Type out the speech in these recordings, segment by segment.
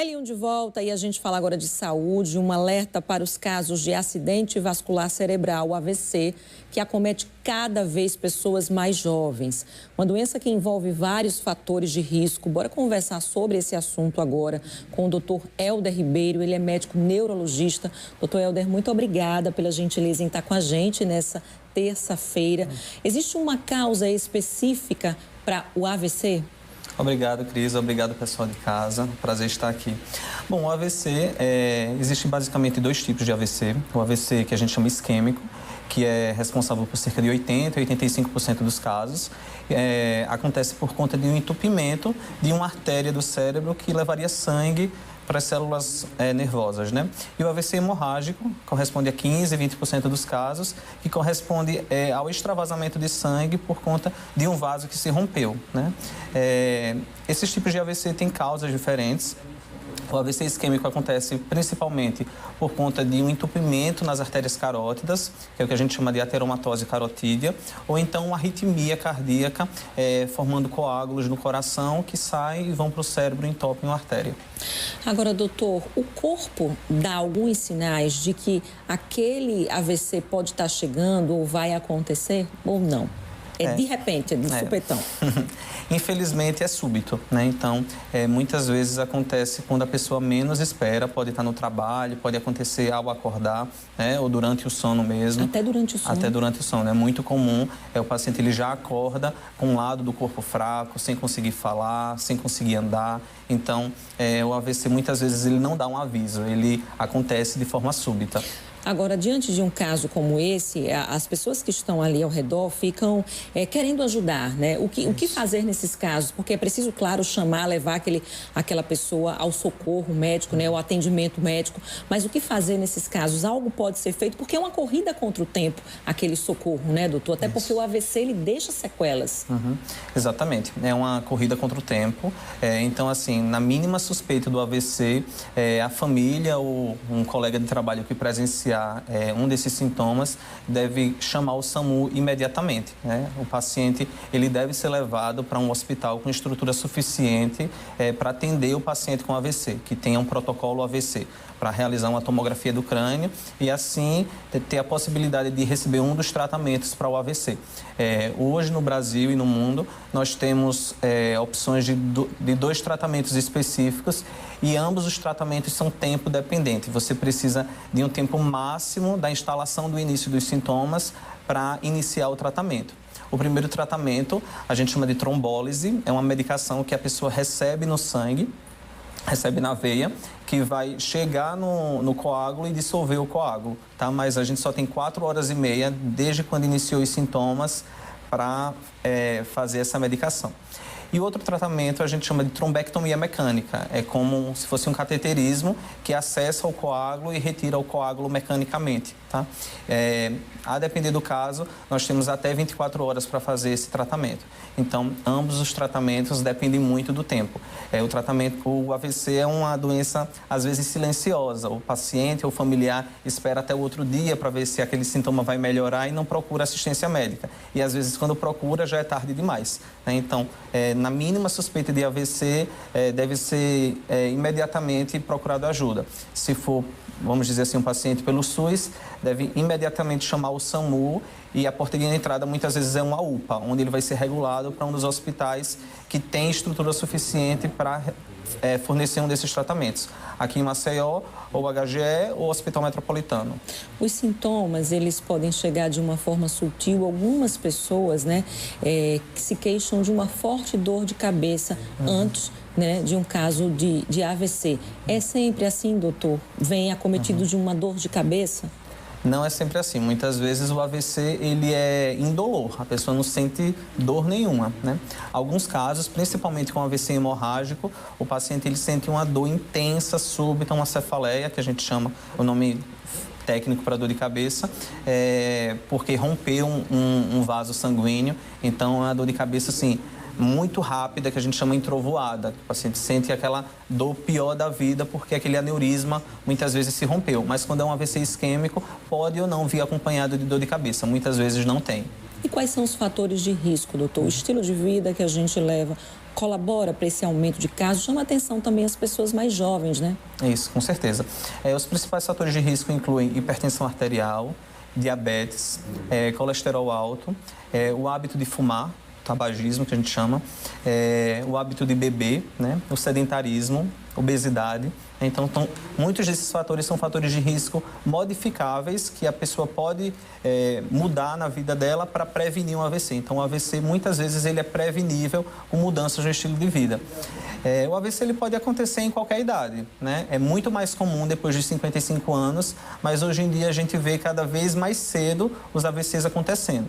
Elinho de volta e a gente fala agora de saúde, um alerta para os casos de acidente vascular cerebral, AVC, que acomete cada vez pessoas mais jovens. Uma doença que envolve vários fatores de risco. Bora conversar sobre esse assunto agora com o Dr. Helder Ribeiro, ele é médico neurologista. Dr. Helder, muito obrigada pela gentileza em estar com a gente nessa terça-feira. Existe uma causa específica para o AVC? Obrigado, Cris. Obrigado, pessoal de casa. Prazer estar aqui. Bom, o AVC, existe basicamente dois tipos de AVC. O AVC que a gente chama isquêmico, que é responsável por cerca de 80% a 85% dos casos. Acontece por conta de um entupimento de uma artéria do cérebro que levaria sangue para as células nervosas, né? E o AVC hemorrágico corresponde a 15% a 20% dos casos, que corresponde ao extravasamento de sangue por conta de um vaso que se rompeu, né? Esses tipos de AVC têm causas diferentes. O AVC isquêmico acontece principalmente por conta de um entupimento nas artérias carótidas, que é o que a gente chama de ateromatose carotídea, ou então uma arritmia cardíaca, formando coágulos no coração que saem e vão para o cérebro e entopem uma artéria. Agora, doutor, o corpo dá alguns sinais de que aquele AVC pode estar chegando ou vai acontecer ou não? De repente, de supetão. Infelizmente, é súbito, né? Então, muitas vezes acontece quando a pessoa menos espera, pode estar no trabalho, pode acontecer ao acordar, né? Ou durante o sono mesmo. Até durante o sono? Até durante o sono. É muito comum, o paciente ele já acorda com um lado do corpo fraco, sem conseguir falar, sem conseguir andar. Então, o AVC muitas vezes ele não dá um aviso, ele acontece de forma súbita. Agora, diante de um caso como esse, as pessoas que estão ali ao redor ficam querendo ajudar, né? O que fazer nesses casos? Porque é preciso, claro, levar aquela pessoa ao socorro médico, né? O atendimento médico. Mas o que fazer nesses casos? Algo pode ser feito, porque é uma corrida contra o tempo, aquele socorro, né, doutor? Até porque o AVC, ele deixa sequelas. Exatamente. É uma corrida contra o tempo. Então, assim, na mínima suspeita do AVC, a família ou um colega de trabalho que presencia um desses sintomas deve chamar o SAMU imediatamente, né? O paciente ele deve ser levado para um hospital com estrutura suficiente para atender o paciente com AVC, que tenha um protocolo AVC, para realizar uma tomografia do crânio e assim ter a possibilidade de receber um dos tratamentos para o AVC. Hoje no Brasil e no mundo nós temos opções de dois tratamentos específicos e ambos os tratamentos são tempo dependente. Você precisa de um tempo máximo da instalação do início dos sintomas para iniciar o tratamento. O primeiro tratamento a gente chama de trombólise, é uma medicação que a pessoa recebe no sangue, recebe na veia, que vai chegar no coágulo e dissolver o coágulo, tá? Mas a gente só tem 4 horas e meia desde quando iniciou os sintomas para fazer essa medicação. E outro tratamento a gente chama de trombectomia mecânica. É como se fosse um cateterismo que acessa o coágulo e retira o coágulo mecanicamente, tá? A depender do caso, nós temos até 24 horas para fazer esse tratamento. Então, ambos os tratamentos dependem muito do tempo. O AVC é uma doença, às vezes, silenciosa. O paciente ou o familiar espera até o outro dia para ver se aquele sintoma vai melhorar e não procura assistência médica. E, às vezes, quando procura, já é tarde demais, né? Então, na mínima suspeita de AVC, deve ser imediatamente procurado ajuda. Se for, vamos dizer assim, um paciente pelo SUS, deve imediatamente chamar o SAMU e a porta de entrada muitas vezes é uma UPA, onde ele vai ser regulado para um dos hospitais que tem estrutura suficiente para fornecer um desses tratamentos. Aqui em Maceió, ou HGE ou Hospital Metropolitano. Os sintomas, eles podem chegar de uma forma sutil. Algumas pessoas, né, que se queixam de uma forte dor de cabeça antes, né, de um caso de AVC. É sempre assim, doutor? Vem acometido de uma dor de cabeça? Não é sempre assim. Muitas vezes o AVC ele é indolor, a pessoa não sente dor nenhuma, né? Alguns casos, principalmente com AVC hemorrágico, o paciente ele sente uma dor intensa, súbita, uma cefaleia, que a gente chama o nome técnico para dor de cabeça, porque rompeu um vaso sanguíneo. Então, é uma dor de cabeça assim muito rápida, que a gente chama introvoada. O paciente sente aquela dor pior da vida porque aquele aneurisma muitas vezes se rompeu. Mas quando é um AVC isquêmico, pode ou não vir acompanhado de dor de cabeça. Muitas vezes não tem. E quais são os fatores de risco, doutor? O estilo de vida que a gente leva, colabora para esse aumento de casos? Chama atenção também as pessoas mais jovens, né? Isso, com certeza. Os principais fatores de risco incluem hipertensão arterial, diabetes, colesterol alto, o hábito de fumar, tabagismo, que a gente chama, o hábito de beber, né? O sedentarismo, obesidade. Então, muitos desses fatores são fatores de risco modificáveis que a pessoa pode mudar na vida dela para prevenir um AVC. Então, o AVC, muitas vezes, ele é prevenível com mudanças no estilo de vida. O AVC ele pode acontecer em qualquer idade, né? É muito mais comum depois de 55 anos, mas hoje em dia a gente vê cada vez mais cedo os AVCs acontecendo.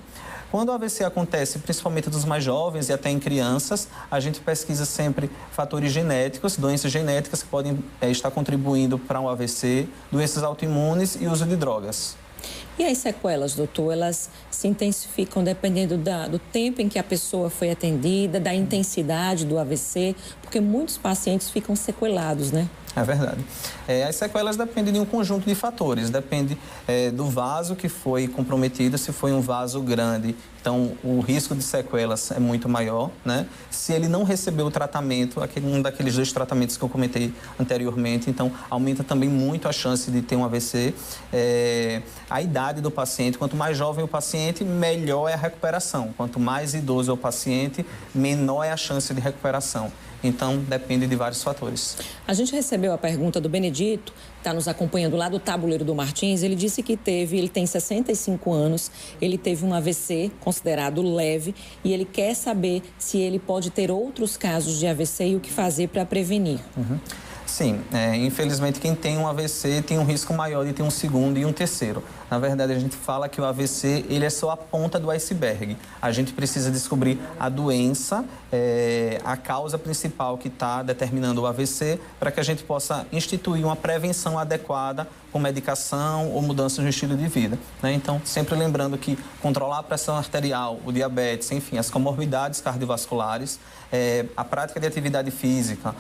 Quando o AVC acontece, principalmente dos mais jovens e até em crianças, a gente pesquisa sempre fatores genéticos, doenças genéticas que podem estar contribuindo para um AVC, doenças autoimunes e uso de drogas. E as sequelas, doutor, elas se intensificam dependendo do tempo em que a pessoa foi atendida, da intensidade do AVC, porque muitos pacientes ficam sequelados, né? É verdade. As sequelas dependem de um conjunto de fatores, depende do vaso que foi comprometido, se foi um vaso grande, então o risco de sequelas é muito maior, né? Se ele não recebeu o tratamento, um daqueles 2 tratamentos que eu comentei anteriormente, então aumenta também muito a chance de ter um AVC. A idade do paciente, quanto mais jovem o paciente, melhor é a recuperação. Quanto mais idoso é o paciente, menor é a chance de recuperação. Então, depende de vários fatores. A gente recebeu a pergunta do Benedito, está nos acompanhando lá do Tabuleiro do Martins. Ele disse que ele tem 65 anos, ele teve um AVC considerado leve e ele quer saber se ele pode ter outros casos de AVC e o que fazer para prevenir. Sim, infelizmente quem tem um AVC tem um risco maior de ter um segundo e um terceiro. Na verdade, a gente fala que o AVC ele é só a ponta do iceberg. A gente precisa descobrir a doença, a causa principal que está determinando o AVC, para que a gente possa instituir uma prevenção adequada com medicação ou mudanças no estilo de vida, né? Então, sempre lembrando que controlar a pressão arterial, o diabetes, enfim, as comorbidades cardiovasculares, a prática de atividade física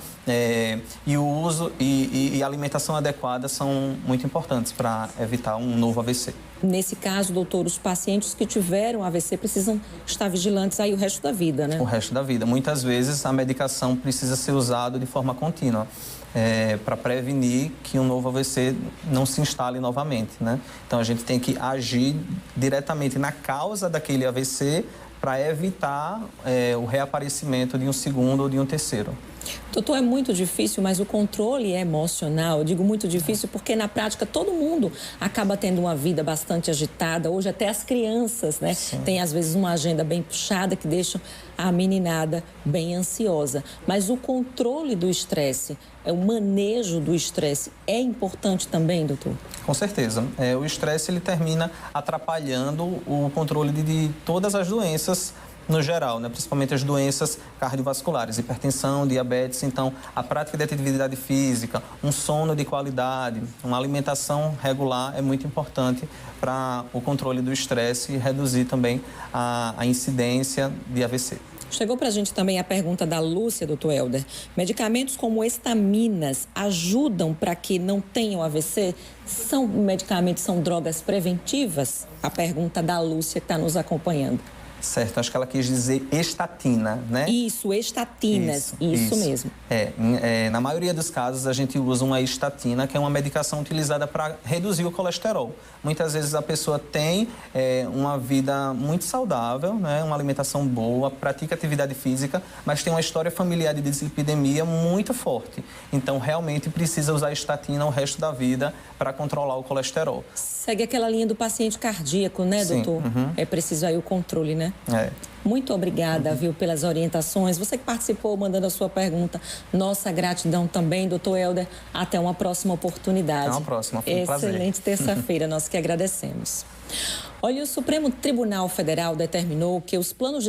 e o uso e alimentação adequada são muito importantes para evitar um novo AVC. Nesse caso, doutor, os pacientes que tiveram AVC precisam estar vigilantes aí o resto da vida, né? O resto da vida. Muitas vezes a medicação precisa ser usada de forma contínua para prevenir que um novo AVC não se instale novamente, né? Então a gente tem que agir diretamente na causa daquele AVC para evitar o reaparecimento de um segundo ou de um terceiro. Doutor, é muito difícil, mas o controle emocional, eu digo muito difícil porque na prática todo mundo acaba tendo uma vida bastante agitada. Hoje até as crianças, né? Tem às vezes uma agenda bem puxada que deixa a meninada bem ansiosa. Mas o controle do estresse, o manejo do estresse é importante também, doutor? Com certeza. O estresse ele termina atrapalhando o controle de todas as doenças no geral, né? Principalmente as doenças cardiovasculares, hipertensão, diabetes. Então, a prática de atividade física, um sono de qualidade, uma alimentação regular é muito importante para o controle do estresse e reduzir também a incidência de AVC. Chegou para a gente também a pergunta da Lúcia, doutor Helder. Medicamentos como estaminas ajudam para que não tenham AVC? São medicamentos, são drogas preventivas? A pergunta da Lúcia que está nos acompanhando. Certo, acho que ela quis dizer estatina, né? Isso, estatinas, isso mesmo. Na maioria dos casos, a gente usa uma estatina, que é uma medicação utilizada para reduzir o colesterol. Muitas vezes a pessoa tem uma vida muito saudável, né? Uma alimentação boa, pratica atividade física, mas tem uma história familiar de dislipidemia muito forte. Então, realmente precisa usar estatina o resto da vida para controlar o colesterol. Segue aquela linha do paciente cardíaco, né, doutor? É preciso aí o controle, né? Muito obrigada, viu, pelas orientações. Você que participou mandando a sua pergunta, nossa gratidão também, doutor Helder. Até uma próxima oportunidade. Até uma próxima, foi um prazer. Excelente terça-feira, nós que agradecemos. Olha, o Supremo Tribunal Federal determinou que os planos de